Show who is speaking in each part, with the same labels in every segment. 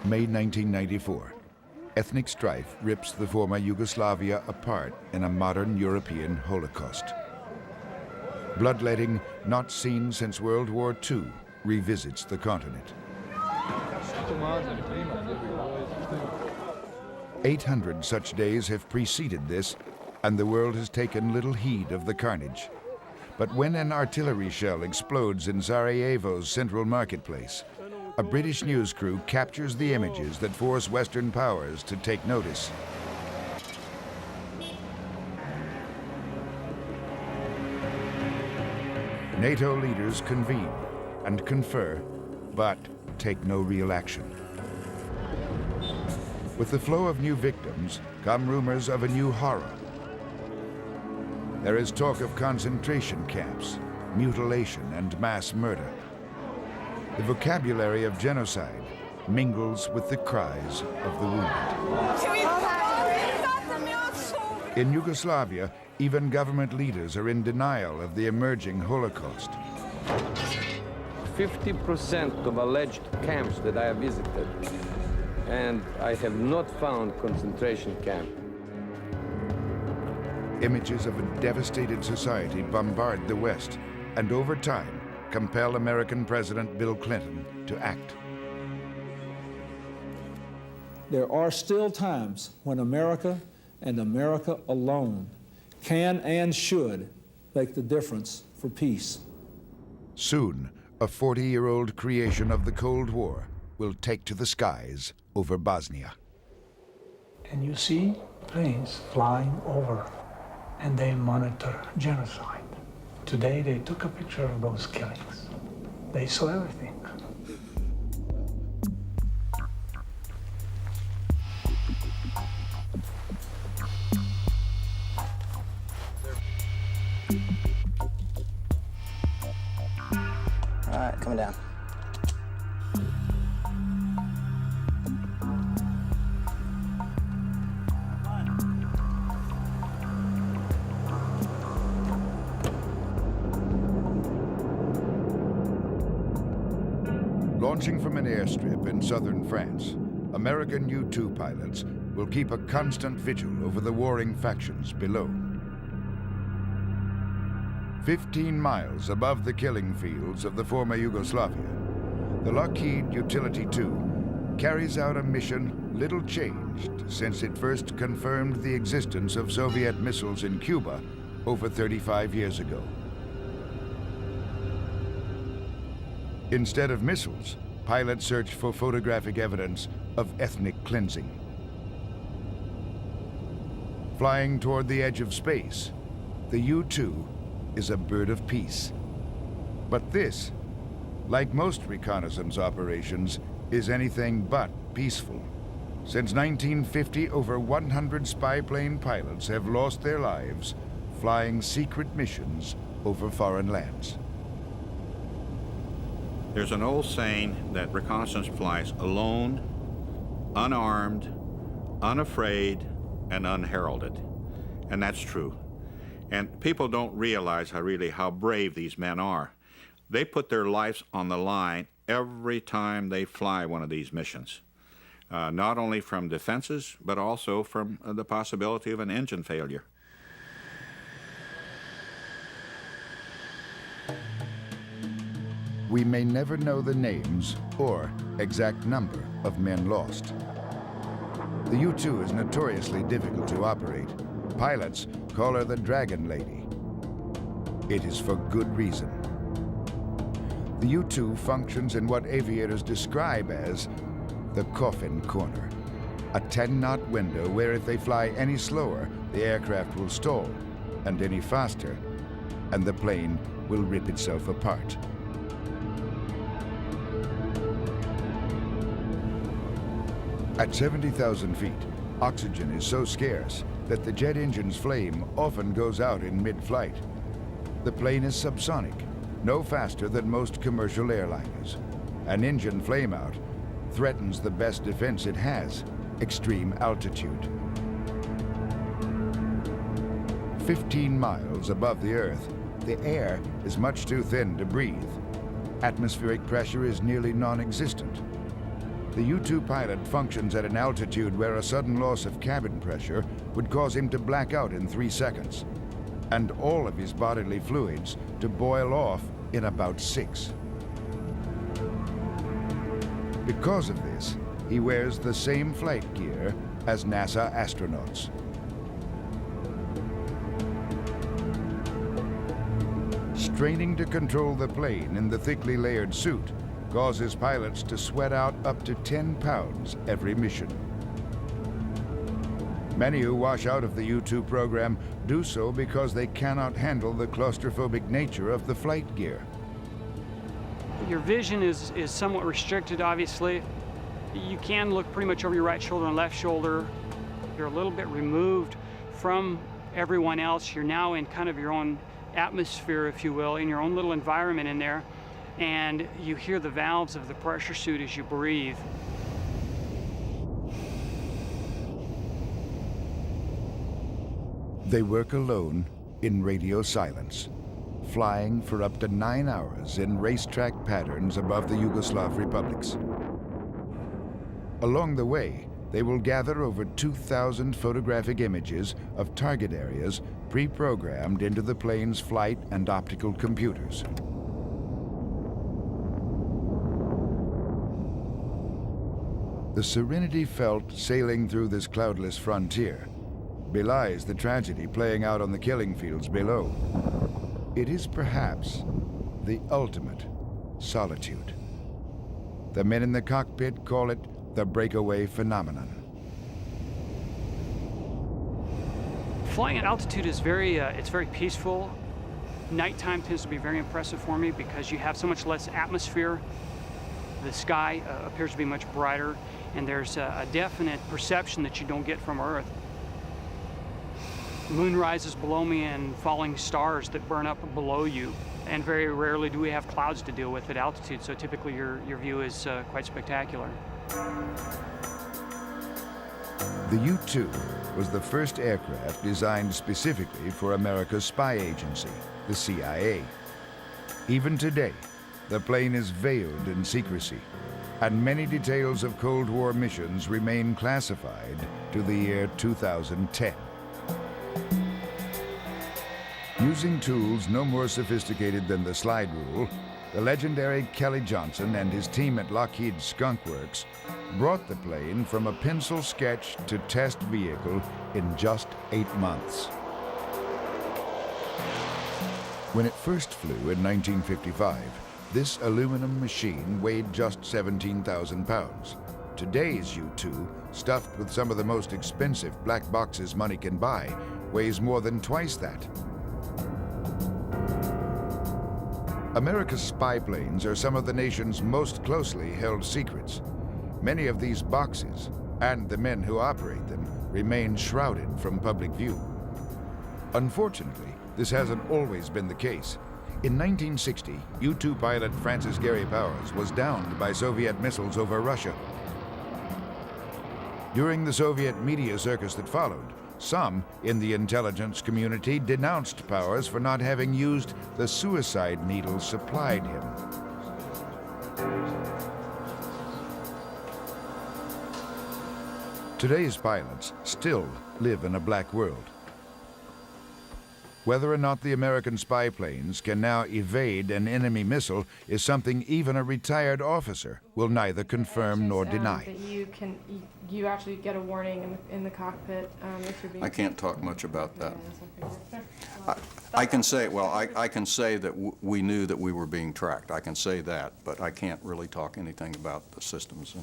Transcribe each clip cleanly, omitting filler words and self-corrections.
Speaker 1: May 1994. Ethnic strife rips the former Yugoslavia apart in a modern European Holocaust. Bloodletting, not seen since World War II, revisits the continent. 800 such days have preceded this, and the world has taken little heed of the carnage. But when an artillery shell explodes in Sarajevo's central marketplace, a British news crew captures the images that force Western powers to take notice. NATO leaders convene and confer, but take no real action. With the flow of new victims come rumors of a new horror. There is talk of concentration camps, mutilation, and mass murder. The vocabulary of genocide mingles with the cries of the wounded. In Yugoslavia, even government leaders are in denial of the emerging Holocaust.
Speaker 2: 50% of alleged camps that I have visited, and I have not found concentration camp.
Speaker 1: Images of a devastated society bombard the West, and over time, compel American President Bill Clinton to act.
Speaker 3: There are still times when America and America alone can and should make the difference for peace.
Speaker 1: Soon, a 40-year-old creation of the Cold War will take to the skies over Bosnia.
Speaker 4: And you see planes flying over, and they monitor genocide. Today they took a picture of those killings. They saw everything.
Speaker 5: All right, coming down.
Speaker 1: Launching from an airstrip in southern France, American U-2 pilots will keep a constant vigil over the warring factions below. 15 miles above the killing fields of the former Yugoslavia, the Lockheed Utility 2 carries out a mission little changed since it first confirmed the existence of Soviet missiles in Cuba over 35 years ago. Instead of missiles, pilots search for photographic evidence of ethnic cleansing. Flying toward the edge of space, the U-2 is a bird of peace. But this, like most reconnaissance operations, is anything but peaceful. Since 1950, over 100 spy plane pilots have lost their lives flying secret missions over foreign lands.
Speaker 6: There's an old saying that reconnaissance flies alone, unarmed, unafraid, and unheralded. And that's true. And people don't realize how brave these men are. They put their lives on the line every time they fly one of these missions, not only from defenses, but also from the possibility of an engine failure.
Speaker 1: We may never know the names or exact number of men lost. The U-2 is notoriously difficult to operate. Pilots call her the Dragon Lady. It is for good reason. The U-2 functions in what aviators describe as the coffin corner, a 10-knot window where if they fly any slower, the aircraft will stall, and any faster, and the plane will rip itself apart. At 70,000 feet, oxygen is so scarce that the jet engine's flame often goes out in mid-flight. The plane is subsonic, no faster than most commercial airliners. An engine flameout threatens the best defense it has, extreme altitude. 15 miles above the Earth, the air is much too thin to breathe. Atmospheric pressure is nearly non-existent. The U-2 pilot functions at an altitude where a sudden loss of cabin pressure would cause him to black out in 3 seconds, and all of his bodily fluids to boil off in about 6. Because of this, he wears the same flight gear as NASA astronauts. Straining to control the plane in the thickly layered suit causes pilots to sweat out up to 10 pounds every mission. Many who wash out of the U-2 program do so because they cannot handle the claustrophobic nature of the flight gear.
Speaker 5: Your vision is somewhat restricted, obviously. You can look pretty much over your right shoulder and left shoulder. You're a little bit removed from everyone else. You're now in kind of your own atmosphere, if you will, in your own little environment in there. And you hear the valves of the pressure suit as you breathe.
Speaker 1: They work alone in radio silence, flying for up to 9 hours in racetrack patterns above the Yugoslav republics. Along the way, they will gather over 2,000 photographic images of target areas pre-programmed into the plane's flight and optical computers. The serenity felt sailing through this cloudless frontier belies the tragedy playing out on the killing fields below. It is perhaps the ultimate solitude. The men in the cockpit call it the breakaway phenomenon.
Speaker 5: Flying at altitude is it's very peaceful. Nighttime tends to be very impressive for me because you have so much less atmosphere. The sky appears to be much brighter, and there's a definite perception that you don't get from Earth. Moon rises below me and falling stars that burn up below you. And very rarely do we have clouds to deal with at altitude, so typically your view is quite spectacular.
Speaker 1: The U-2 was the first aircraft designed specifically for America's spy agency, the CIA. Even today, the plane is veiled in secrecy, and many details of Cold War missions remain classified to the year 2010. Using tools no more sophisticated than the slide rule, the legendary Kelly Johnson and his team at Lockheed Skunk Works brought the plane from a pencil sketch to test vehicle in just 8 months. When it first flew in 1955, this aluminum machine weighed just 17,000 pounds. Today's U-2, stuffed with some of the most expensive black boxes money can buy, weighs more than twice that. America's spy planes are some of the nation's most closely held secrets. Many of these boxes, and the men who operate them, remain shrouded from public view. Unfortunately, this hasn't always been the case. In 1960, U-2 pilot Francis Gary Powers was downed by Soviet missiles over Russia. During the Soviet media circus that followed, some in the intelligence community denounced Powers for not having used the suicide needle supplied him. Today's pilots still live in a black world. Whether or not the American spy planes can now evade an enemy missile is something even a retired officer will neither confirm nor deny.
Speaker 7: You actually get a warning in the cockpit if you're being...
Speaker 8: I can't talk much about that. I can say, well, I can say that we knew that we were being tracked. I can say that, but I can't really talk anything about the systems.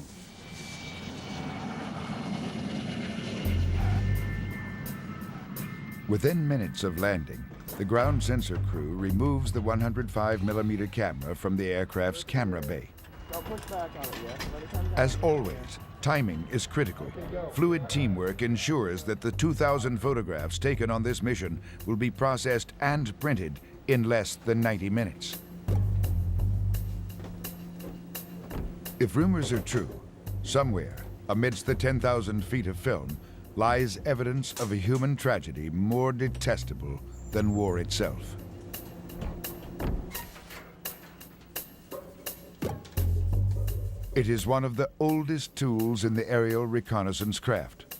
Speaker 1: Within minutes of landing, the ground sensor crew removes the 105mm camera from the aircraft's camera bay. As always, timing is critical. Fluid teamwork ensures that the 2,000 photographs taken on this mission will be processed and printed in less than 90 minutes. If rumors are true, somewhere amidst the 10,000 feet of film lies evidence of a human tragedy more detestable than war itself. It is one of the oldest tools in the aerial reconnaissance craft.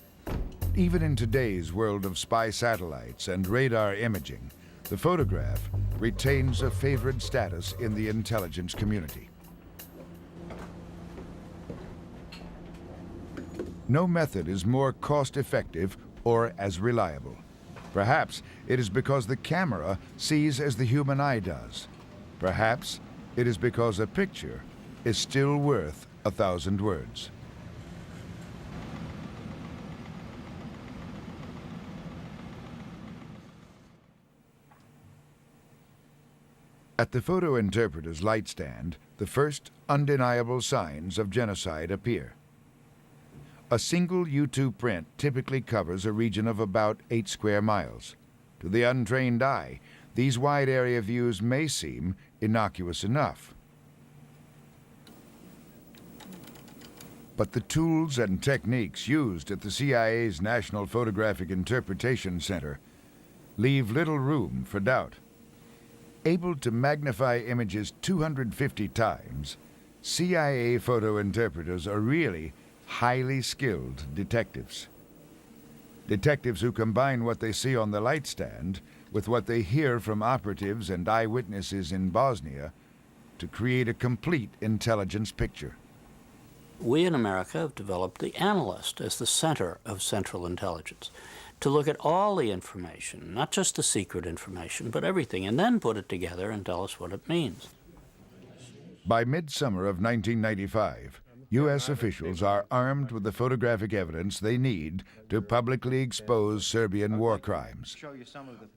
Speaker 1: Even in today's world of spy satellites and radar imaging, the photograph retains a favored status in the intelligence community. No method is more cost-effective or as reliable. Perhaps it is because the camera sees as the human eye does. Perhaps it is because a picture is still worth 1,000 words. At the photo interpreter's light stand, the first undeniable signs of genocide appear. A single U-2 print typically covers a region of about 8 square miles. To the untrained eye, these wide-area views may seem innocuous enough. But the tools and techniques used at the CIA's National Photographic Interpretation Center leave little room for doubt. Able to magnify images 250 times, CIA photo interpreters are really highly skilled detectives. Detectives who combine what they see on the light stand with what they hear from operatives and eyewitnesses in Bosnia to create a complete intelligence picture.
Speaker 9: We in America have developed the analyst as the center of central intelligence, to look at all the information, not just the secret information, but everything, and then put it together and tell us what it means.
Speaker 1: By midsummer of 1995, U.S. officials are armed with the photographic evidence they need to publicly expose Serbian war crimes.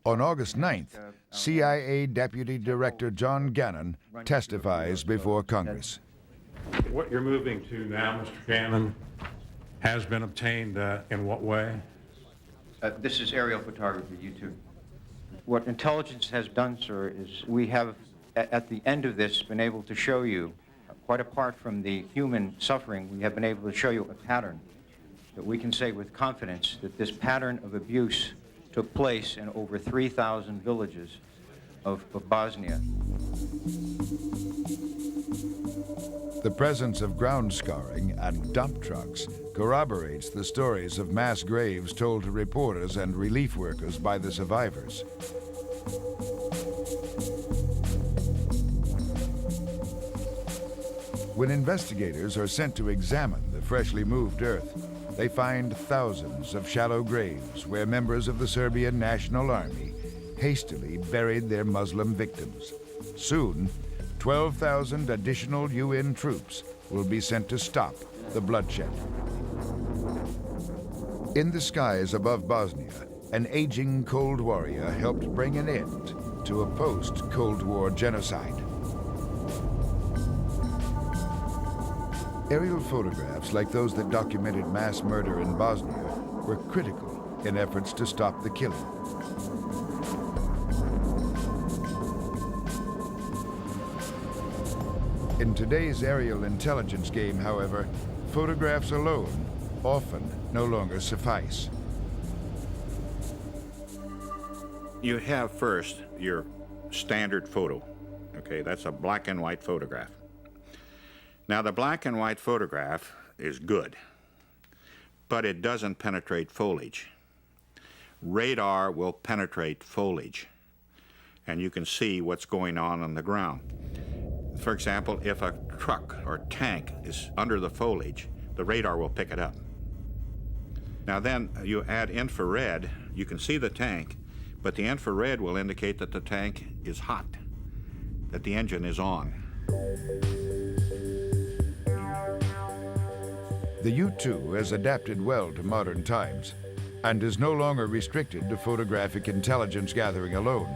Speaker 1: On August 9th, CIA Deputy Director John Gannon testifies before Congress.
Speaker 10: What you're moving to now, Mr. Gannon, has been obtained in what way?
Speaker 11: This is aerial photography, U-2. What intelligence has done, sir, is we have, at the end of this, been able to show you, quite apart from the human suffering, we have been able to show you a pattern that we can say with confidence that this pattern of abuse took place in over 3,000 villages of Bosnia.
Speaker 1: The presence of ground scarring and dump trucks corroborates the stories of mass graves told to reporters and relief workers by the survivors. When investigators are sent to examine the freshly moved earth, they find thousands of shallow graves where members of the Serbian National Army hastily buried their Muslim victims. Soon, 12,000 additional UN troops will be sent to stop the bloodshed. In the skies above Bosnia, an aging Cold Warrior helped bring an end to a post-Cold War genocide. Aerial photographs like those that documented mass murder in Bosnia were critical in efforts to stop the killing. In today's aerial intelligence game, however, photographs alone often no longer suffice.
Speaker 6: You have first your standard photo. Okay, that's a black and white photograph. Now, the black and white photograph is good, but it doesn't penetrate foliage. Radar will penetrate foliage, and you can see what's going on the ground. For example, if a truck or tank is under the foliage, the radar will pick it up. Now then, you add infrared, you can see the tank, but the infrared will indicate that the tank is hot, that the engine is on.
Speaker 1: The U-2 has adapted well to modern times and is no longer restricted to photographic intelligence gathering alone.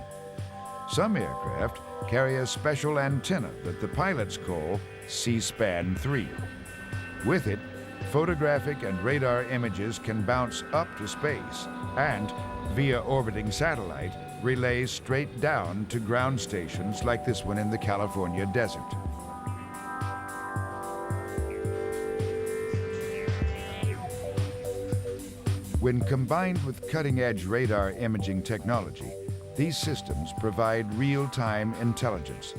Speaker 1: Some aircraft carry a special antenna that the pilots call C-SPAN 3. With it, photographic and radar images can bounce up to space and, via orbiting satellite, relay straight down to ground stations like this one in the California desert. When combined with cutting-edge radar imaging technology, these systems provide real-time intelligence.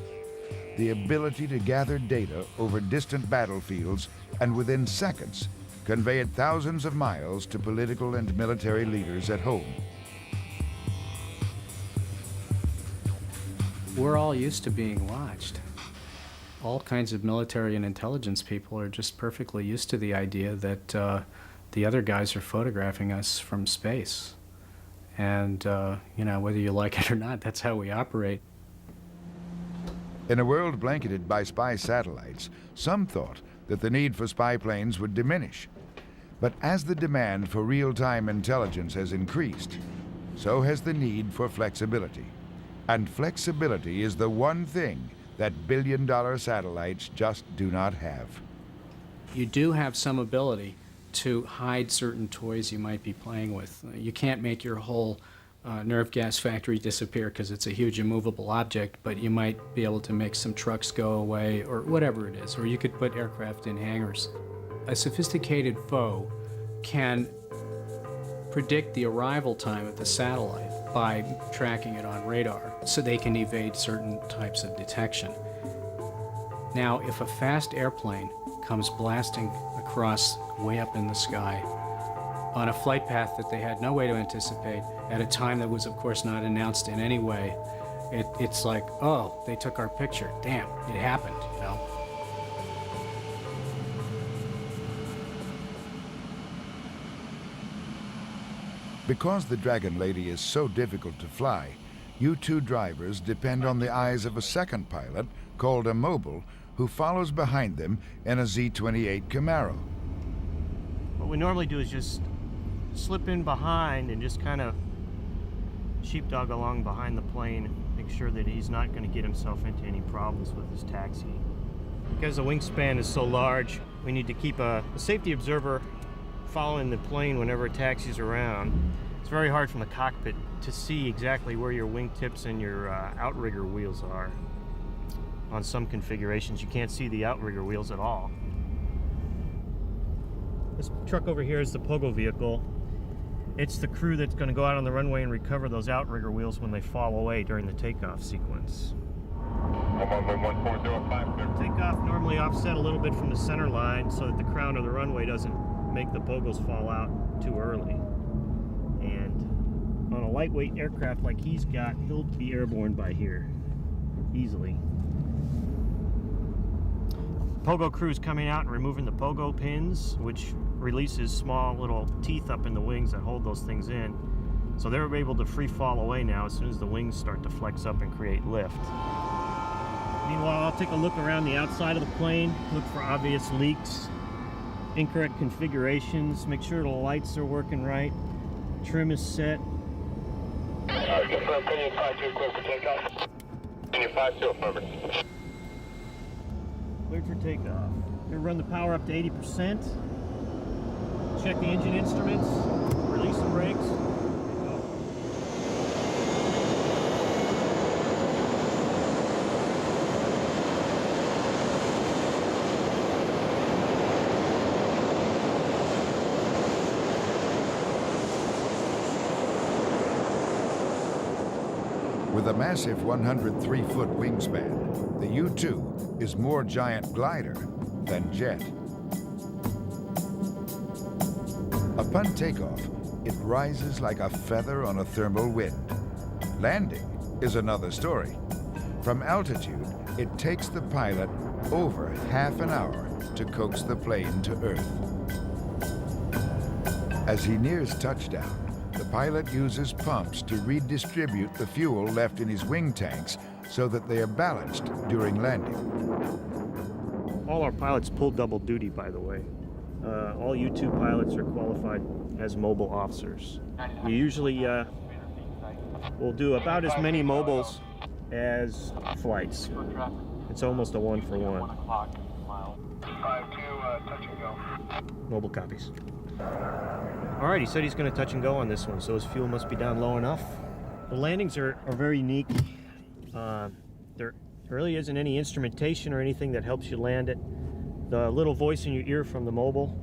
Speaker 1: the ability to gather data over distant battlefields and within seconds convey it thousands of miles to political and military leaders at home.
Speaker 12: We're all used to being watched. All kinds of military and intelligence people are just perfectly used to the idea that the other guys are photographing us from space. And, you know, whether you like it or not, that's how we operate.
Speaker 1: In a world blanketed by spy satellites, some thought that the need for spy planes would diminish. But as the demand for real-time intelligence has increased, so has the need for flexibility. And flexibility is the one thing that billion-dollar satellites just do not have.
Speaker 12: You do have some ability to hide certain toys you might be playing with. You can't make your whole nerve gas factory disappear because it's a huge immovable object, but you might be able to make some trucks go away or whatever it is, or you could put aircraft in hangars. A sophisticated foe can predict the arrival time of the satellite by tracking it on radar so they can evade certain types of detection. Now, if a fast airplane comes blasting across way up in the sky on a flight path that they had no way to anticipate at a time that was, of course, not announced in any way, it's like, oh, they took our picture. Damn, it happened, you know?
Speaker 1: Because the Dragon Lady is so difficult to fly, U-2 drivers depend on the eyes of a second pilot, called a mobile, who follows behind them in a Z-28 Camaro.
Speaker 13: What we normally do is just slip in behind and just kind of sheepdog along behind the plane, make sure that he's not going to get himself into any problems with his taxi. Because the wingspan is so large, we need to keep a safety observer following the plane whenever it taxis around. It's very hard from the cockpit to see exactly where your wingtips and your outrigger wheels are. On some configurations, you can't see the outrigger wheels at all. This truck over here is the pogo vehicle. It's the crew that's going to go out on the runway and recover those outrigger wheels when they fall away during the takeoff sequence. Takeoff normally offset a little bit from the center line so that the crown of the runway doesn't make the pogos fall out too early. And on a lightweight aircraft like he's got, he'll be airborne by here easily. Pogo crew's coming out and removing the pogo pins, which releases small little teeth up in the wings that hold those things in. So they're able to free fall away now as soon as the wings start to flex up and create lift. Meanwhile, I'll take a look around the outside of the plane, look for obvious leaks, incorrect configurations, make sure the lights are working right, trim is set.
Speaker 14: Confirm, Canyon 5-2, clear for takeoff. Canyon 5-2, affirmative.
Speaker 13: Cleared for takeoff. Gonna run the power up to 80%. Check the engine instruments, release the brakes.
Speaker 1: With a massive 103-foot wingspan, the U-2 is more giant glider than jet. Upon takeoff, it rises like a feather on a thermal wind. Landing is another story. From altitude, it takes the pilot over half an hour to coax the plane to Earth. As he nears touchdown, the pilot uses pumps to redistribute the fuel left in his wing tanks so that they are balanced during landing.
Speaker 13: All our pilots pull double duty, by the way. All U-2 pilots are qualified as mobile officers. You usually will do about as many mobiles as flights. It's almost a one-for-one.
Speaker 14: 5-2, touch and go.
Speaker 13: Mobile copies. All right, he said he's going to touch and go on this one, so his fuel must be down low enough. The landings are very unique. There really isn't any instrumentation or anything that helps you land it. The little voice in your ear from the mobile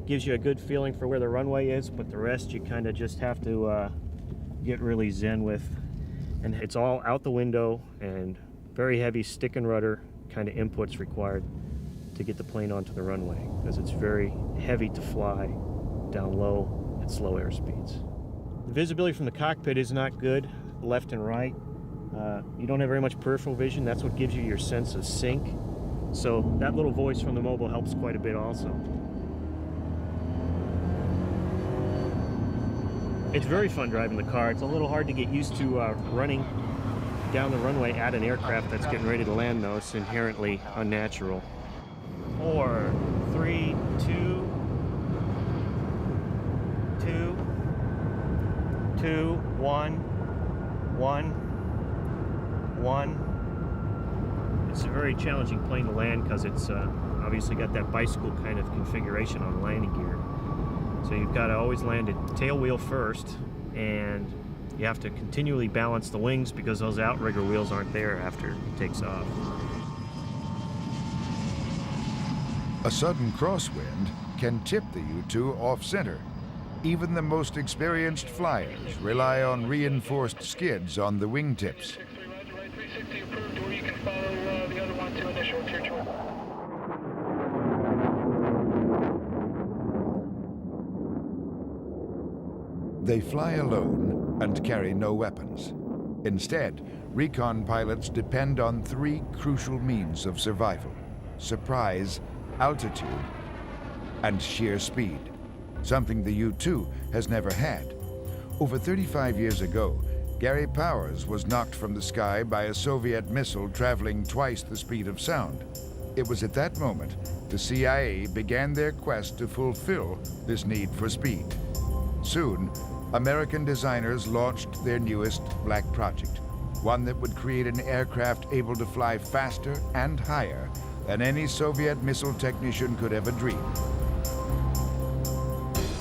Speaker 13: gives you a good feeling for where the runway is, but the rest you kind of just have to get really zen with. And it's all out the window and very heavy stick and rudder kind of inputs required to get the plane onto the runway, because it's very heavy to fly down low at slow airspeeds. The visibility from the cockpit is not good, left and right. You don't have very much peripheral vision. That's what gives you your sense of sync. So that little voice from the mobile helps quite a bit also. It's very fun driving the car. It's a little hard to get used to running down the runway at an aircraft that's getting ready to land, though. It's inherently unnatural. 4, 3, 2, 2, 1, 1. It's a very challenging plane to land because it's obviously got that bicycle kind of configuration on the landing gear. So you've got to always land at tail wheel first, and you have to continually balance the wings because those outrigger wheels aren't there after it takes off.
Speaker 1: A sudden crosswind can tip the U-2 off-center. Even the most experienced flyers rely on reinforced skids on the wingtips. They fly alone and carry no weapons. Instead, recon pilots depend on 3 crucial means of survival: surprise, altitude, and sheer speed, something the U-2 has never had. Over 35 years ago, Gary Powers was knocked from the sky by a Soviet missile traveling twice the speed of sound. It was at that moment the CIA began their quest to fulfill this need for speed. Soon, American designers launched their newest black project, one that would create an aircraft able to fly faster and higher than any Soviet missile technician could ever dream.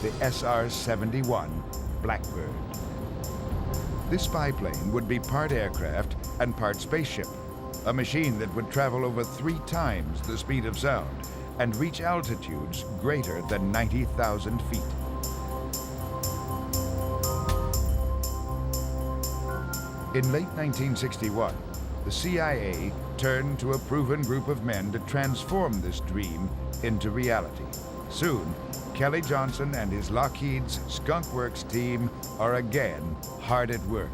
Speaker 1: The SR-71 Blackbird. This biplane would be part aircraft and part spaceship, a machine that would travel over 3 times the speed of sound and reach altitudes greater than 90,000 feet. In late 1961, the CIA turned to a proven group of men to transform this dream into reality. Soon, Kelly Johnson and his Lockheed's Skunk Works team are again hard at work.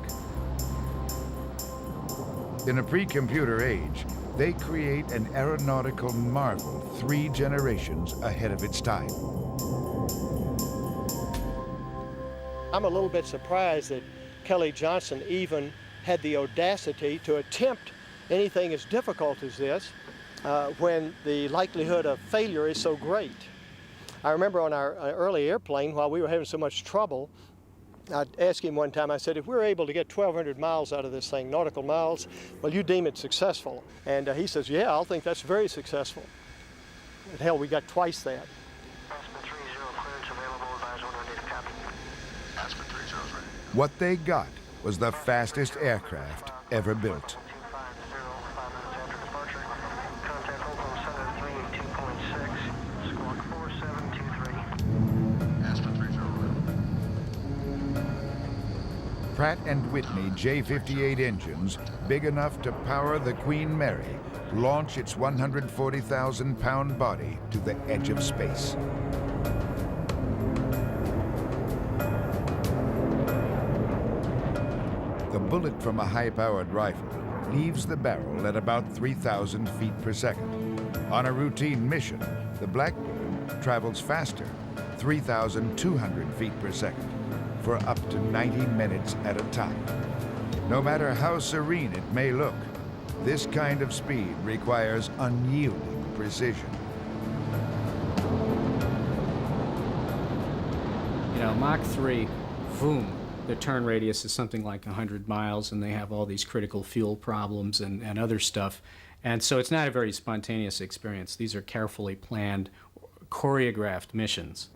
Speaker 1: In a pre-computer age, they create an aeronautical marvel 3 generations ahead of its time.
Speaker 15: I'm a little bit surprised that Kelly Johnson even had the audacity to attempt anything as difficult as this when the likelihood of failure is so great. I remember on our early airplane, while we were having so much trouble, I asked him one time, I said, if we're able to get 1,200 miles out of this thing, nautical miles, will you deem it successful? And he says, yeah, I'll think that's very successful. And hell, we got twice that.
Speaker 1: What they got was the fastest aircraft ever built. Pratt & Whitney J-58 engines, big enough to power the Queen Mary, launch its 140,000-pound body to the edge of space. The bullet from a high-powered rifle leaves the barrel at about 3,000 feet per second. On a routine mission, the Blackbird travels faster, 3,200 feet per second, for up to 90 minutes at a time. No matter how serene it may look, this kind of speed requires unyielding precision.
Speaker 12: You know, Mach 3, boom. The turn radius is something like 100 miles, and they have all these critical fuel problems and other stuff. And so it's not a very spontaneous experience. These are carefully planned, choreographed missions.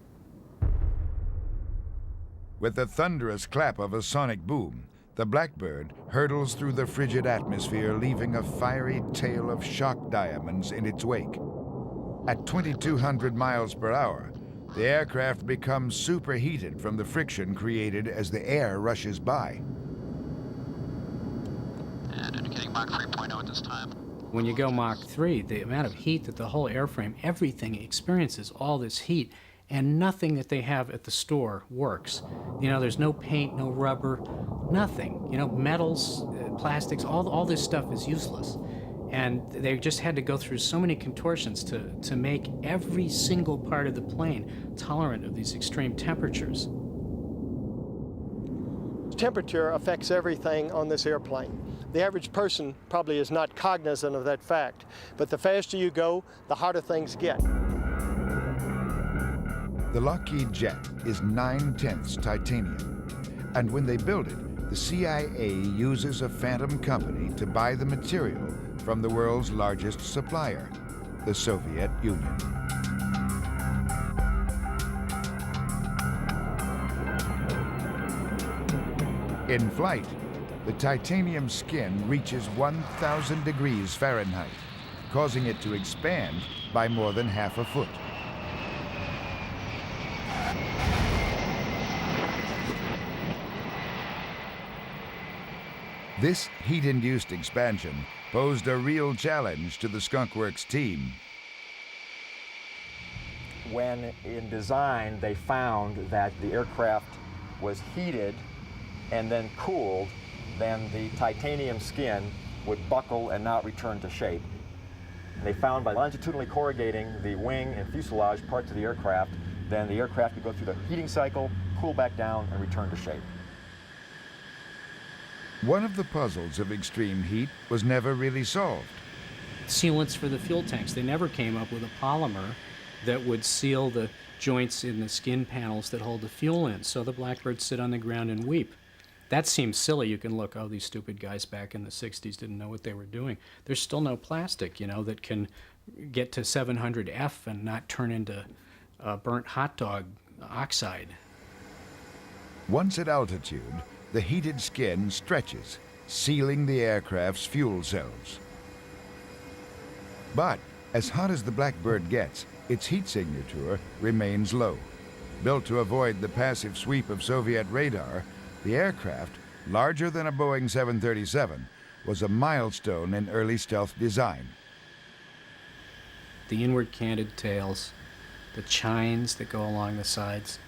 Speaker 1: With the thunderous clap of a sonic boom, the Blackbird hurtles through the frigid atmosphere, leaving a fiery tail of shock diamonds in its wake. At 2,200 miles per hour, the aircraft becomes superheated from the friction created as the air rushes by.
Speaker 16: And indicating Mach 3.0 at this time.
Speaker 12: When you go Mach 3, the amount of heat that the whole airframe, everything experiences all this heat, and nothing that they have at the store works. You know, there's no paint, no rubber, nothing. You know, metals, plastics, all this stuff is useless. And they just had to go through so many contortions to make every single part of the plane tolerant of these extreme temperatures.
Speaker 15: Temperature affects everything on this airplane. The average person probably is not cognizant of that fact, but the faster you go, the harder things get.
Speaker 1: The Lockheed jet is 9/10 titanium, and when they build it, the CIA uses a phantom company to buy the material from the world's largest supplier, the Soviet Union. In flight, the titanium skin reaches 1,000 degrees Fahrenheit, causing it to expand by more than half a foot. This heat-induced expansion posed a real challenge to the Skunk Works team.
Speaker 17: When in design they found that the aircraft was heated and then cooled, then the titanium skin would buckle and not return to shape. And they found by longitudinally corrugating the wing and fuselage parts of the aircraft, then the aircraft could go through the heating cycle, cool back down, and return to shape.
Speaker 1: One of the puzzles of extreme heat was never really solved.
Speaker 12: Sealants for the fuel tanks. They never came up with a polymer that would seal the joints in the skin panels that hold the fuel in, so the blackbirds sit on the ground and weep. That seems silly. You can look, oh, these stupid guys back in the 60s didn't know what they were doing. There's still no plastic, you know, that can get to 700F and not turn into burnt hot dog oxide.
Speaker 1: Once at altitude, the heated skin stretches, sealing the aircraft's fuel cells. But as hot as the Blackbird gets, its heat signature remains low. Built to avoid the passive sweep of Soviet radar, the aircraft, larger than a Boeing 737, was a milestone in early stealth design.
Speaker 12: The inward canted tails, the chines that go along the sides,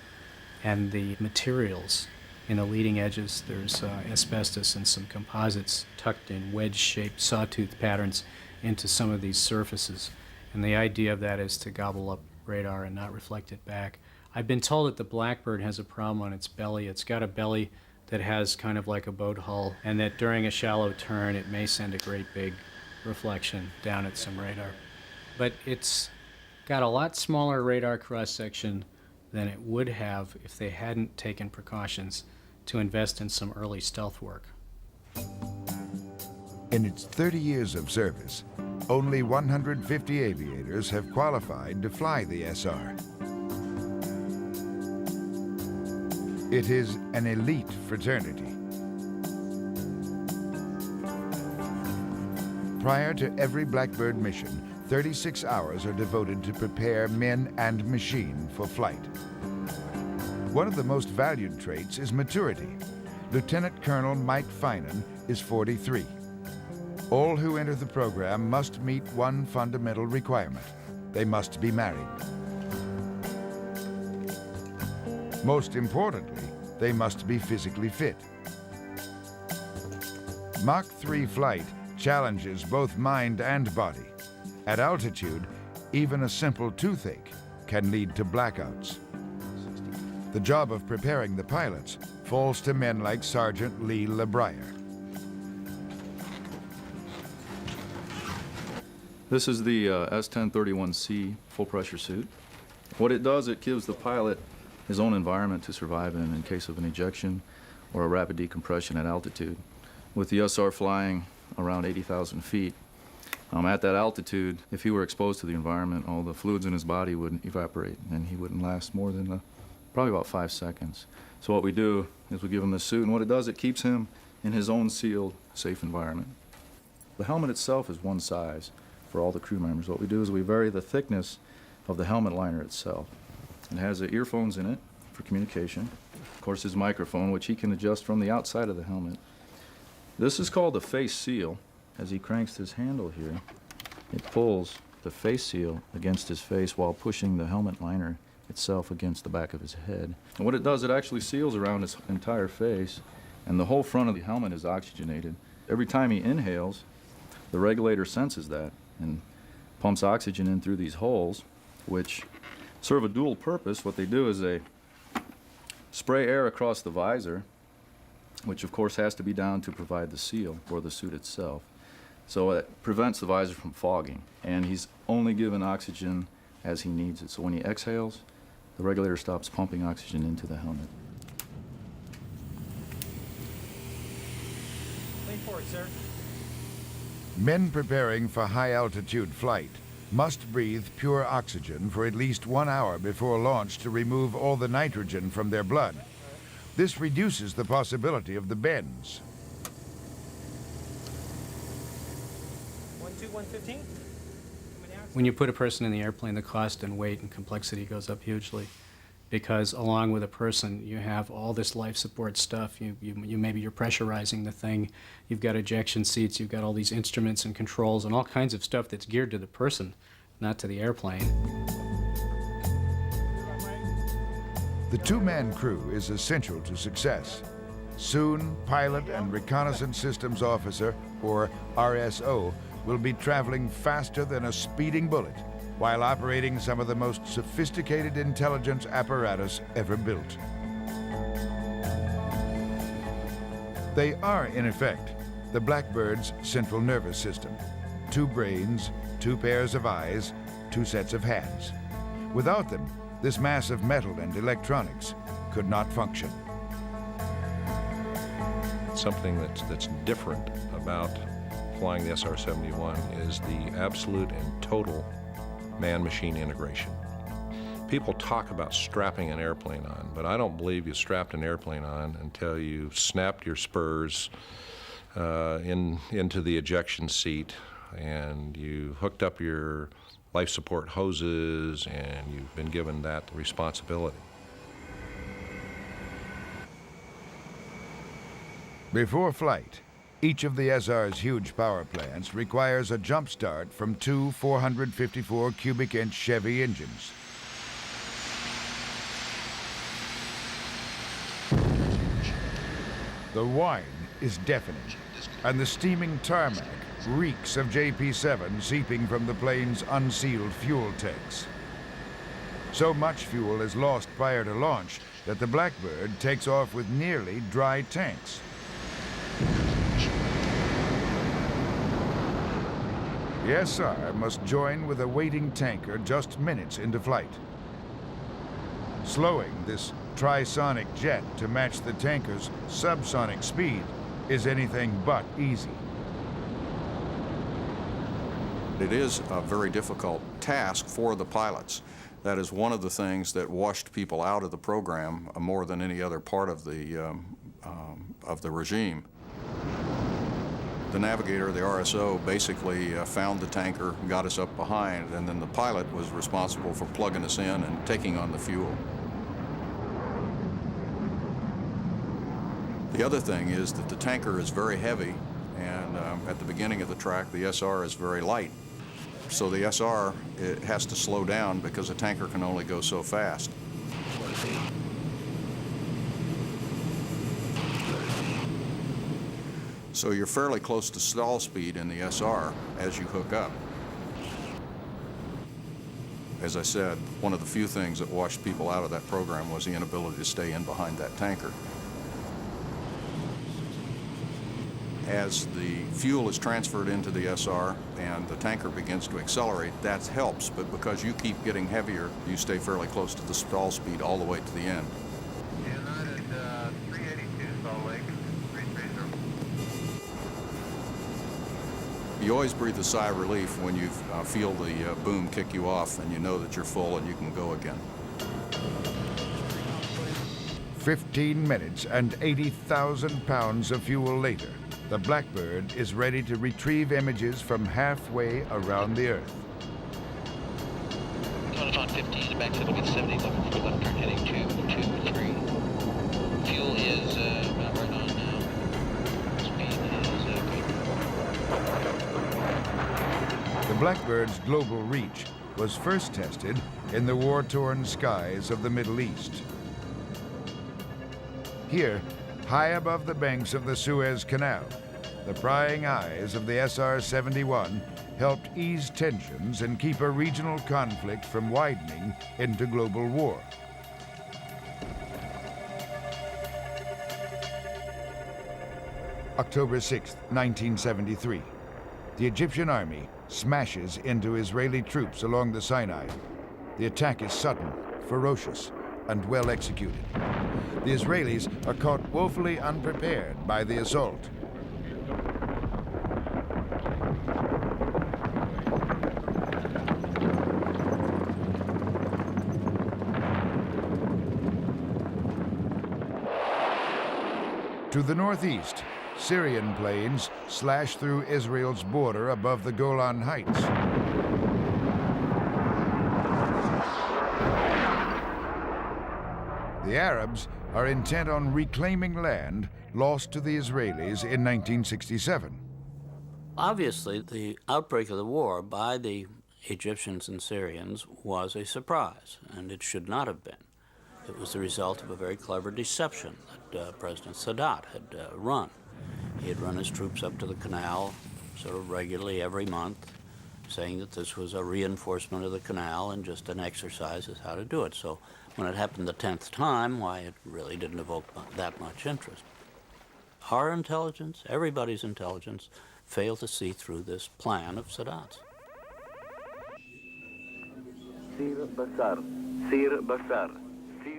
Speaker 12: and the materials. In the leading edges, there's asbestos and some composites tucked in wedge-shaped sawtooth patterns into some of these surfaces. And the idea of that is to gobble up radar and not reflect it back. I've been told that the Blackbird has a problem on its belly. It's got a belly that has kind of like a boat hull, and that during a shallow turn, it may send a great big reflection down at some radar. But it's got a lot smaller radar cross-section than it would have if they hadn't taken precautions to invest in some early stealth work.
Speaker 1: In its 30 years of service, only 150 aviators have qualified to fly the SR. It is an elite fraternity. Prior to every Blackbird mission, 36 hours are devoted to prepare men and machine for flight. One of the most valued traits is maturity. Lieutenant Colonel Mike Finan is 43. All who enter the program must meet one fundamental requirement. They must be married. Most importantly, they must be physically fit. Mach 3 flight challenges both mind and body. At altitude, even a simple toothache can lead to blackouts. The job of preparing the pilots falls to men like Sergeant Lee LeBrier.
Speaker 18: This is the S-1031C full pressure suit. What it does, it gives the pilot his own environment to survive in case of an ejection or a rapid decompression at altitude. With the SR flying around 80,000 feet, at that altitude, if he were exposed to the environment, all the fluids in his body would evaporate and he wouldn't last more than probably about 5 seconds. So what we do is we give him this suit, and what it does, it keeps him in his own sealed, safe environment. The helmet itself is one size for all the crew members. What we do is we vary the thickness of the helmet liner itself. It has the earphones in it for communication. Of course, his microphone, which he can adjust from the outside of the helmet. This is called the face seal. as he cranks this handle here, it pulls the face seal against his face while pushing the helmet liner itself against the back of his head. And what it does, it actually seals around his entire face, and the whole front of the helmet is oxygenated. Every time he inhales, the regulator senses that and pumps oxygen in through these holes, which serve a dual purpose. What they do is they spray air across the visor, which of course has to be down to provide the seal for the suit itself. So it prevents the visor from fogging, and he's only given oxygen as he needs it. So when he exhales, the regulator stops pumping oxygen into the helmet.
Speaker 13: Lean forward, sir.
Speaker 1: Men preparing for high-altitude flight must breathe pure oxygen for at least 1 hour before launch to remove all the nitrogen from their blood. This reduces the possibility of the bends.
Speaker 13: 115.
Speaker 12: When you put a person in the airplane, the cost and weight and complexity goes up hugely, because along with a person, you have all this life support stuff. You maybe you're pressurizing the thing. You've got ejection seats. You've got all these instruments and controls and all kinds of stuff that's geared to the person, not to the airplane.
Speaker 1: The two-man crew is essential to success. Soon, pilot and reconnaissance systems officer, or RSO, will be traveling faster than a speeding bullet while operating some of the most sophisticated intelligence apparatus ever built. They are, in effect, the Blackbird's central nervous system. 2 brains, 2 pairs of eyes, 2 sets of hands. Without them, this mass of metal and electronics could not function.
Speaker 16: Something that's different about flying the SR-71 is the absolute and total man-machine integration. People talk about strapping an airplane on, but I don't believe you strapped an airplane on until you snapped your spurs into the ejection seat, and you hooked up your life support hoses, and you've been given that responsibility.
Speaker 1: Before flight, each of the SR's huge power plants requires a jump start from 2 454 cubic inch Chevy engines. The whine is deafening, and the steaming tarmac reeks of JP-7 seeping from the plane's unsealed fuel tanks. So much fuel is lost prior to launch that the Blackbird takes off with nearly dry tanks. The SR must join with a waiting tanker just minutes into flight. Slowing this trisonic jet to match the tanker's subsonic speed is anything but easy.
Speaker 8: It is a very difficult task for the pilots. That is one of the things that washed people out of the program more than any other part of the regime. The navigator, the RSO, basically found the tanker, got us up behind, and then the pilot was responsible for plugging us in and taking on the fuel. The other thing is that the tanker is very heavy, and at the beginning of the track, the SR is very light. So the SR, it has to slow down because the tanker can only go so fast. So you're fairly close to stall speed in the SR as you hook up. As I said, one of the few things that washed people out of that program was the inability to stay in behind that tanker. As the fuel is transferred into the SR and the tanker begins to accelerate, that helps, but because you keep getting heavier, you stay fairly close to the stall speed all the way to the end.
Speaker 14: United 382 Salt Lake, 330.
Speaker 8: You always breathe a sigh of relief when you feel the boom kick you off and you know that you're full and you can go again.
Speaker 1: 15 minutes and 80,000 pounds of fuel later, the Blackbird is ready to retrieve images from halfway around the Earth.
Speaker 19: On 15, the back set will be 70, looking for left turn heading 223. Fuel is about right on now. Speed is good.
Speaker 1: The Blackbird's global reach was first tested in the war-torn skies of the Middle East. Here, high above the banks of the Suez Canal, the prying eyes of the SR-71 helped ease tensions and keep a regional conflict from widening into global war. October 6, 1973. The Egyptian army smashes into Israeli troops along the Sinai. The attack is sudden, ferocious, and well executed. The Israelis are caught woefully unprepared by the assault. To the northeast, Syrian planes slash through Israel's border above the Golan Heights. The Arabs are intent on reclaiming land lost to the Israelis in 1967.
Speaker 9: Obviously, the outbreak of the war by the Egyptians and Syrians was a surprise, and it should not have been. It was the result of a very clever deception that President Sadat had run. He had run his troops up to the canal sort of regularly every month, saying that this was a reinforcement of the canal and just an exercise as how to do it. So when it happened the 10th time, why, it really didn't evoke that much interest. Our intelligence, everybody's intelligence, failed to see through this plan of Sadat's.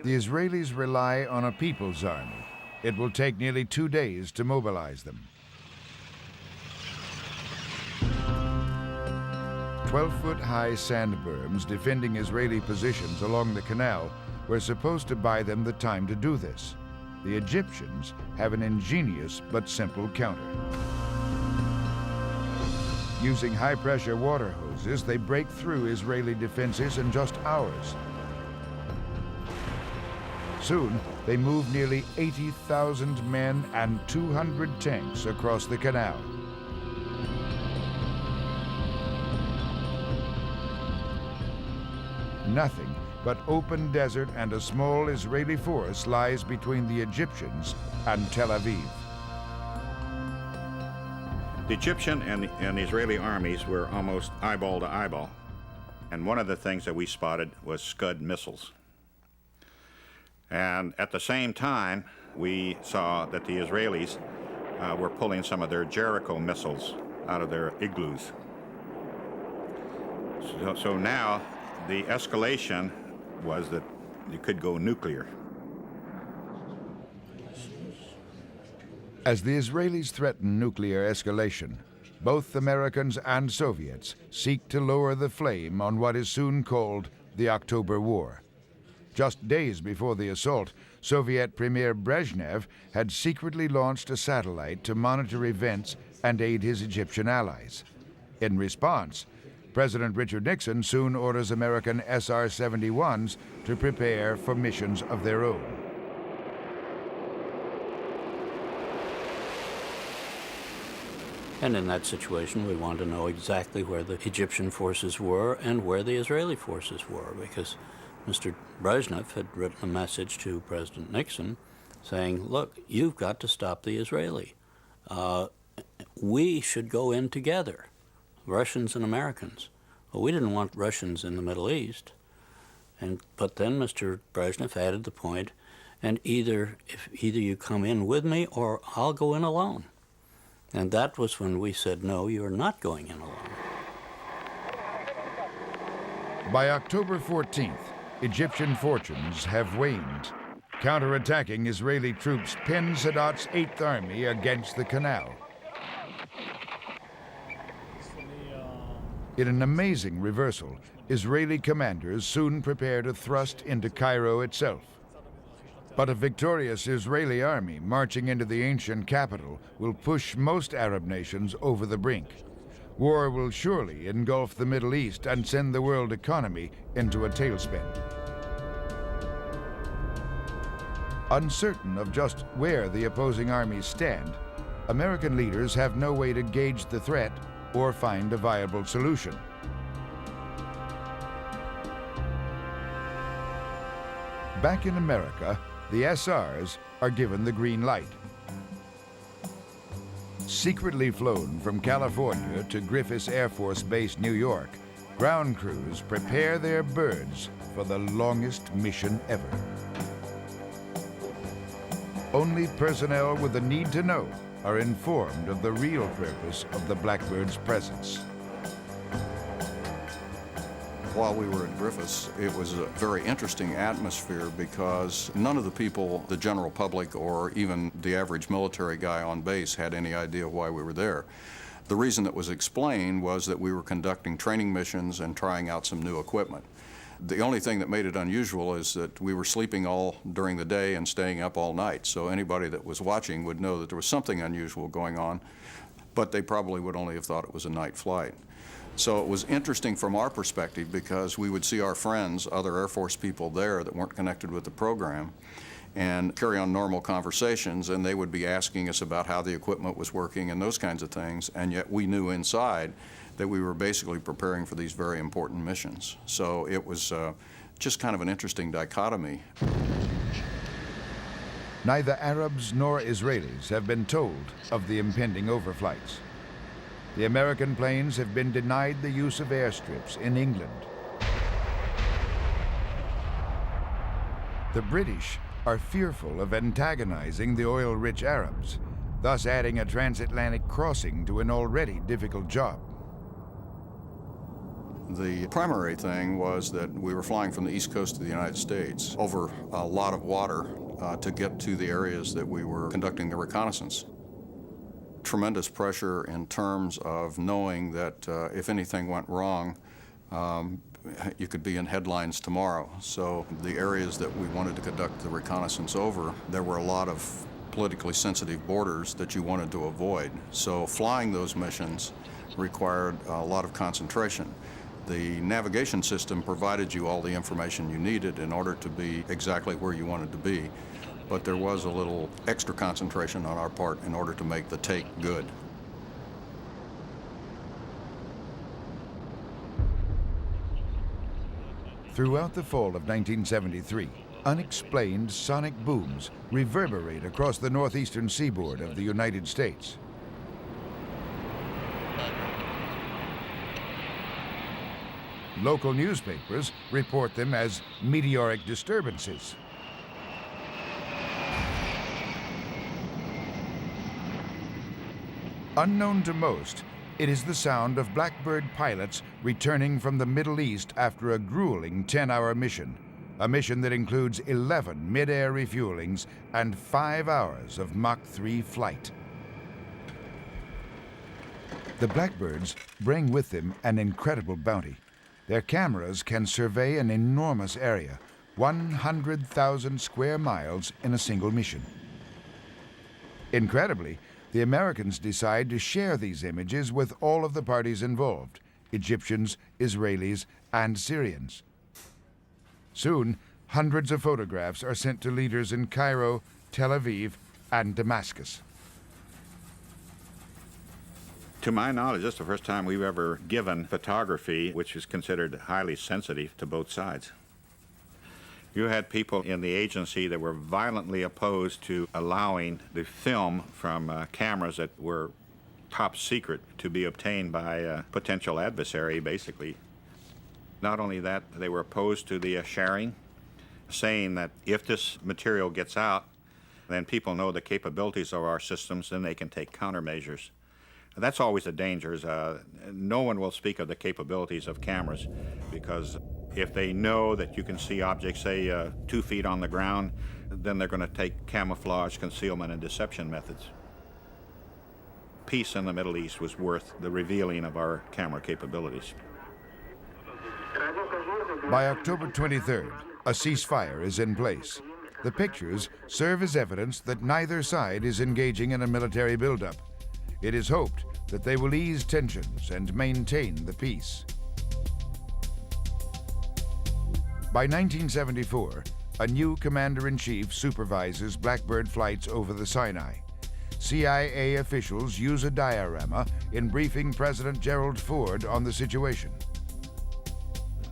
Speaker 1: The Israelis rely on a people's army. It will take nearly 2 days to mobilize them. 12-foot-high sand berms defending Israeli positions along the canal were supposed to buy them the time to do this. The Egyptians have an ingenious but simple counter. Using high-pressure water hoses, they break through Israeli defenses in just hours. Soon, they move nearly 80,000 men and 200 tanks across the canal. Nothing but open desert and a small Israeli force lies between the Egyptians and Tel Aviv.
Speaker 6: The Egyptian and the Israeli armies were almost eyeball to eyeball. And one of the things that we spotted was Scud missiles. And at the same time, we saw that the Israelis were pulling some of their Jericho missiles out of their igloos. So now the escalation was that you could go nuclear.
Speaker 1: As the Israelis threaten nuclear escalation, both Americans and Soviets seek to lower the flame on what is soon called the October War. Just days before the assault, Soviet Premier Brezhnev had secretly launched a satellite to monitor events and aid his Egyptian allies. In response, President Richard Nixon soon orders American SR-71s to prepare for missions of their own.
Speaker 9: And in that situation, we wanted to know exactly where the Egyptian forces were and where the Israeli forces were, because Mr. Brezhnev had written a message to President Nixon saying, look, you've got to stop the Israeli. We should go in together, Russians and Americans. Well, we didn't want Russians in the Middle East. But then Mr. Brezhnev added the point, and either you come in with me or I'll go in alone. And that was when we said, no, you're not going in alone.
Speaker 1: By October 14th, Egyptian fortunes have waned. Counterattacking Israeli troops pin Sadat's 8th Army against the canal. In an amazing reversal, Israeli commanders soon prepare to thrust into Cairo itself. But a victorious Israeli army marching into the ancient capital will push most Arab nations over the brink. War will surely engulf the Middle East and send the world economy into a tailspin. Uncertain of just where the opposing armies stand, American leaders have no way to gauge the threat or find a viable solution. Back in America, the SRs are given the green light. Secretly flown from California to Griffith Air Force Base, New York, ground crews prepare their birds for the longest mission ever. Only personnel with the need to know are informed of the real purpose of the Blackbird's presence.
Speaker 8: While we were at Griffiths, it was a very interesting atmosphere because none of the people, the general public or even the average military guy on base, had any idea why we were there. The reason that was explained was that we were conducting training missions and trying out some new equipment. The only thing that made it unusual is that we were sleeping all during the day and staying up all night, so anybody that was watching would know that there was something unusual going on, but they probably would only have thought it was a night flight. So it was interesting from our perspective because we would see our friends, other Air Force people there that weren't connected with the program, and carry on normal conversations, and they would be asking us about how the equipment was working and those kinds of things, and yet we knew inside that we were basically preparing for these very important missions. So it was just kind of an interesting dichotomy.
Speaker 1: Neither Arabs nor Israelis have been told of the impending overflights. The American planes have been denied the use of airstrips in England. The British are fearful of antagonizing the oil-rich Arabs, thus adding a transatlantic crossing to an already difficult job.
Speaker 8: The primary thing was that we were flying from the east coast of the United States over a lot of water to get to the areas that we were conducting the reconnaissance. Tremendous pressure in terms of knowing that if anything went wrong, you could be in headlines tomorrow. So the areas that we wanted to conduct the reconnaissance over, there were a lot of politically sensitive borders that you wanted to avoid. So flying those missions required a lot of concentration. The navigation system provided you all the information you needed in order to be exactly where you wanted to be, but there was a little extra concentration on our part in order to make the take good.
Speaker 1: Throughout the fall of 1973, unexplained sonic booms reverberate across the northeastern seaboard of the United States. Local newspapers report them as meteoric disturbances. Unknown to most, it is the sound of Blackbird pilots returning from the Middle East after a grueling 10-hour mission, a mission that includes 11 mid-air refuelings and 5 hours of Mach 3 flight. The Blackbirds bring with them an incredible bounty. Their cameras can survey an enormous area, 100,000 square miles in a single mission. Incredibly, the Americans decide to share these images with all of the parties involved, Egyptians, Israelis, and Syrians. Soon, hundreds of photographs are sent to leaders in Cairo, Tel Aviv, and Damascus.
Speaker 6: To my knowledge, this is the first time we've ever given photography, which is considered highly sensitive to both sides. You had people in the agency that were violently opposed to allowing the film from cameras that were top secret to be obtained by a potential adversary, basically. Not only that, they were opposed to the sharing, saying that if this material gets out, then people know the capabilities of our systems, then they can take countermeasures. That's always a danger. No one will speak of the capabilities of cameras because if they know that you can see objects, say, 2 feet on the ground, then they're going to take camouflage, concealment, and deception methods. Peace in the Middle East was worth the revealing of our camera capabilities.
Speaker 1: By October 23rd, a ceasefire is in place. The pictures serve as evidence that neither side is engaging in a military buildup. It is hoped that they will ease tensions and maintain the peace. By 1974, a new commander-in-chief supervises Blackbird flights over the Sinai. CIA officials use a diorama in briefing President Gerald Ford on the situation.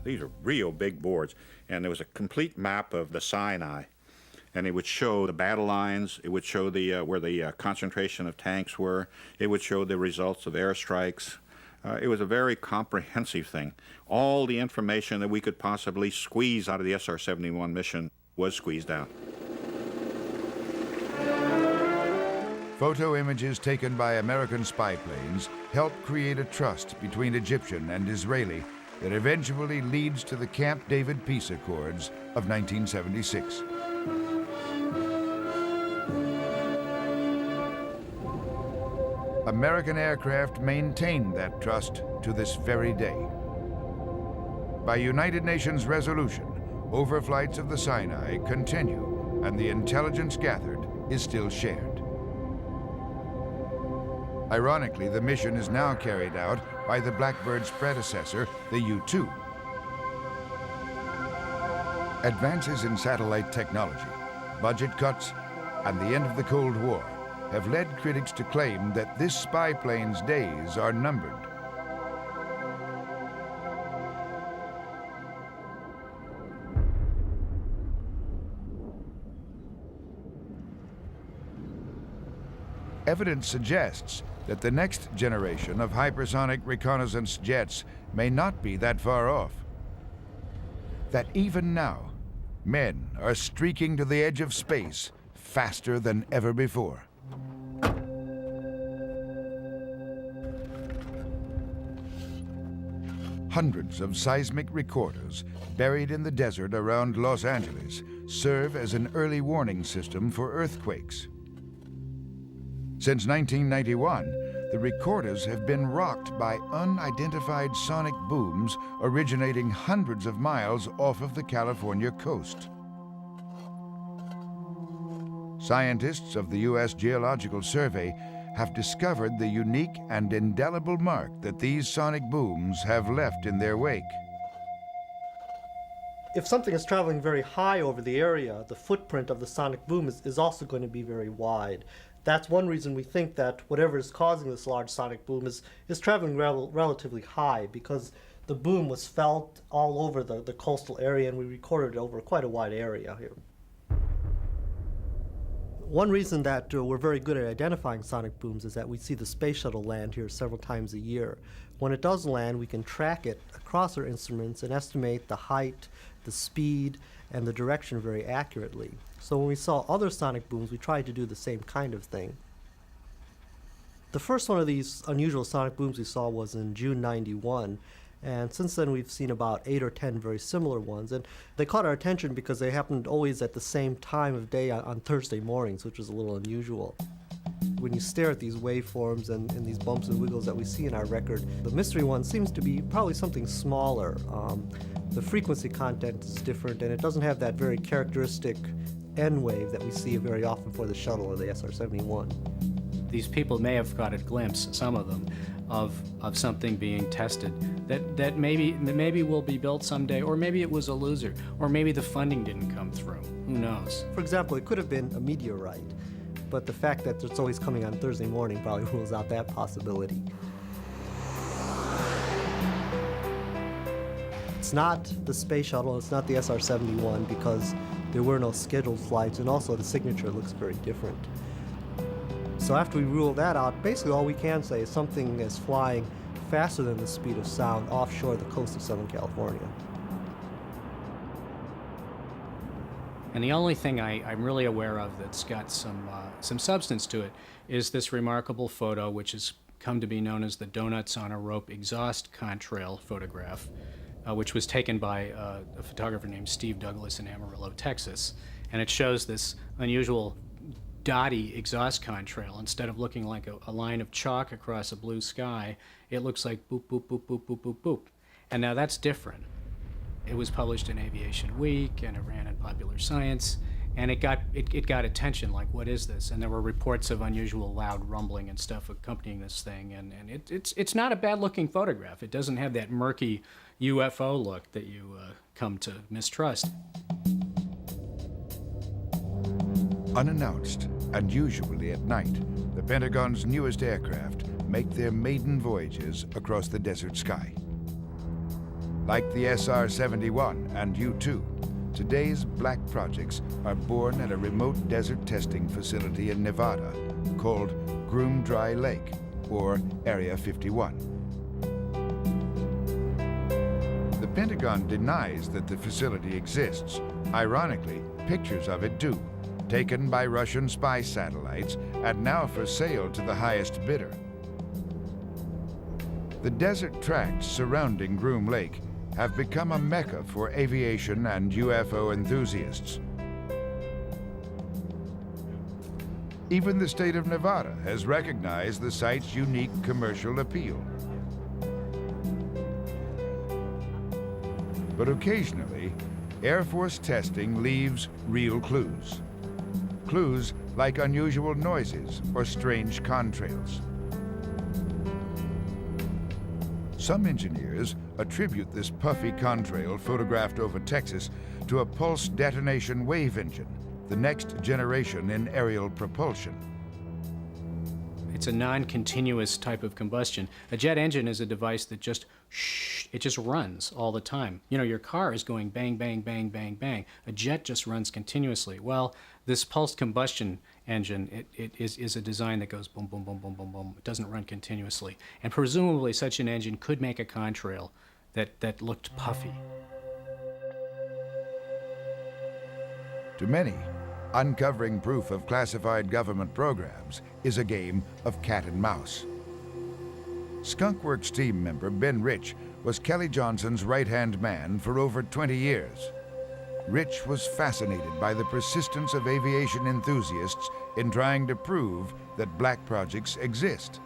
Speaker 6: These are real big boards. And there was a complete map of the Sinai. And it would show the battle lines. It would show the where the concentration of tanks were. It would show the results of airstrikes. It was a very comprehensive thing. All the information that we could possibly squeeze out of the SR-71 mission was squeezed out.
Speaker 1: Photo images taken by American spy planes helped create a trust between Egyptian and Israeli that eventually leads to the Camp David Peace Accords of 1976. American aircraft maintained that trust to this very day. By United Nations resolution, overflights of the Sinai continue, and the intelligence gathered is still shared. Ironically, the mission is now carried out by the Blackbird's predecessor, the U-2. Advances in satellite technology, budget cuts, and the end of the Cold War have led critics to claim that this spy plane's days are numbered. Evidence suggests that the next generation of hypersonic reconnaissance jets may not be that far off. That even now, men are streaking to the edge of space faster than ever before. Hundreds of seismic recorders buried in the desert around Los Angeles serve as an early warning system for earthquakes. Since 1991, the recorders have been rocked by unidentified sonic booms originating hundreds of miles off of the California coast. Scientists of the U.S. Geological Survey have discovered the unique and indelible mark that these sonic booms have left in their wake.
Speaker 20: If something is traveling very high over the area, the footprint of the sonic boom is also going to be very wide. That's one reason we think that whatever is causing this large sonic boom is traveling relatively high, because the boom was felt all over the coastal area, and we recorded it over quite a wide area here. One reason that we're very good at identifying sonic booms is that we see the space shuttle land here several times a year. When it does land, we can track it across our instruments and estimate the height, the speed, and the direction very accurately. So when we saw other sonic booms, we tried to do the same kind of thing. The first one of these unusual sonic booms we saw was in June '91. And since then, we've seen about 8 or 10 very similar ones. And they caught our attention because they happened always at the same time of day on Thursday mornings, which was a little unusual. When you stare at these waveforms and these bumps and wiggles that we see in our record, the mystery one seems to be probably something smaller. The frequency content is different, and it doesn't have that very characteristic N wave that we see very often for the shuttle or the SR-71.
Speaker 12: These people may have got a glimpse, some of them, of something being tested that maybe will be built someday, or maybe it was a loser, or maybe the funding didn't come through. Who knows?
Speaker 20: For example, it could have been a meteorite, but the fact that it's always coming on Thursday morning probably rules out that possibility. It's not the space shuttle, it's not the SR-71, because there were no scheduled flights, and also the signature looks very different. So after we rule that out, basically all we can say is something is flying faster than the speed of sound offshore the coast of Southern California.
Speaker 12: And the only thing I'm really aware of that's got some substance to it is this remarkable photo, which has come to be known as the Donuts on a Rope exhaust contrail photograph, which was taken by a photographer named Steve Douglas in Amarillo, Texas. And it shows this unusual dotty exhaust contrail. Instead of looking like a line of chalk across a blue sky, it looks like boop, boop, boop, boop, boop, boop, boop. And now that's different. It was published in Aviation Week, and it ran in Popular Science, and it got attention, like, what is this? And there were reports of unusual loud rumbling and stuff accompanying this thing, and it's not a bad-looking photograph. It doesn't have that murky UFO look that you come to mistrust.
Speaker 1: Unannounced, and usually at night, the Pentagon's newest aircraft make their maiden voyages across the desert sky. Like the SR-71 and U-2, today's black projects are born at a remote desert testing facility in Nevada called Groom Dry Lake, or Area 51. The Pentagon denies that the facility exists. Ironically, pictures of it do, taken by Russian spy satellites and now for sale to the highest bidder. The desert tracts surrounding Groom Lake have become a mecca for aviation and UFO enthusiasts. Even the state of Nevada has recognized the site's unique commercial appeal. But occasionally, Air Force testing leaves real clues. Clues like unusual noises or strange contrails. Some engineers attribute this puffy contrail photographed over Texas to a pulse detonation wave engine, the next generation in aerial propulsion.
Speaker 12: It's a non-continuous type of combustion. A jet engine is a device that just it just runs all the time. You know, your car is going bang, bang, bang, bang, bang. A jet just runs continuously. Well, this pulsed combustion engine, it is a design that goes boom, boom, boom, boom, boom, boom. It doesn't run continuously. And presumably such an engine could make a contrail that looked puffy.
Speaker 1: To many, uncovering proof of classified government programs is a game of cat and mouse. Skunk Works team member Ben Rich was Kelly Johnson's right-hand man for over 20 years. Rich was fascinated by the persistence of aviation enthusiasts in trying to prove that black projects exist.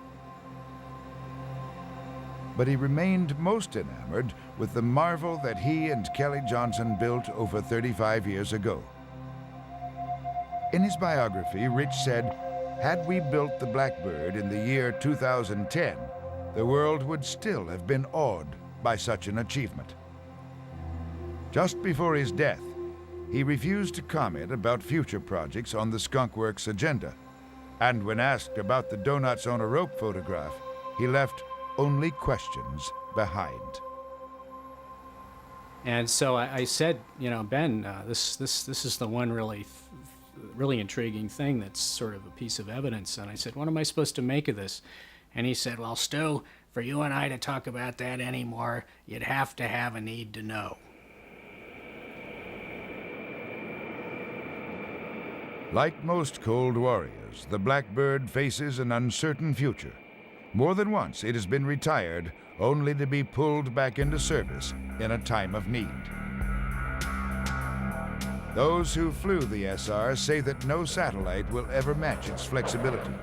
Speaker 1: But he remained most enamored with the marvel that he and Kelly Johnson built over 35 years ago. In his biography, Rich said, "Had we built the Blackbird in the year 2010, the world would still have been awed by such an achievement." Just before his death, he refused to comment about future projects on the Skunk Works agenda. And when asked about the Donuts on a Rope photograph, he left only questions behind.
Speaker 12: And so I said, you know, Ben, this is the one really intriguing thing that's sort of a piece of evidence. And I said, what am I supposed to make of this? And he said, well, Stu, for you and I to talk about that anymore, you'd have to have a need to know.
Speaker 1: Like most Cold Warriors, the Blackbird faces an uncertain future. More than once, it has been retired, only to be pulled back into service in a time of need. Those who flew the SR say that no satellite will ever match its flexibility.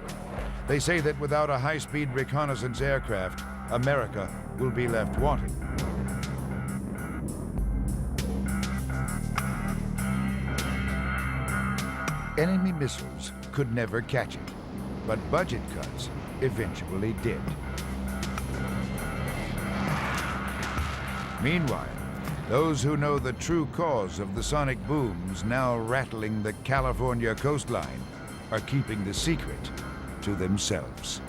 Speaker 1: They say that without a high-speed reconnaissance aircraft, America will be left wanting. Enemy missiles could never catch it, but budget cuts eventually did. Meanwhile, those who know the true cause of the sonic booms now rattling the California coastline are keeping the secret to themselves.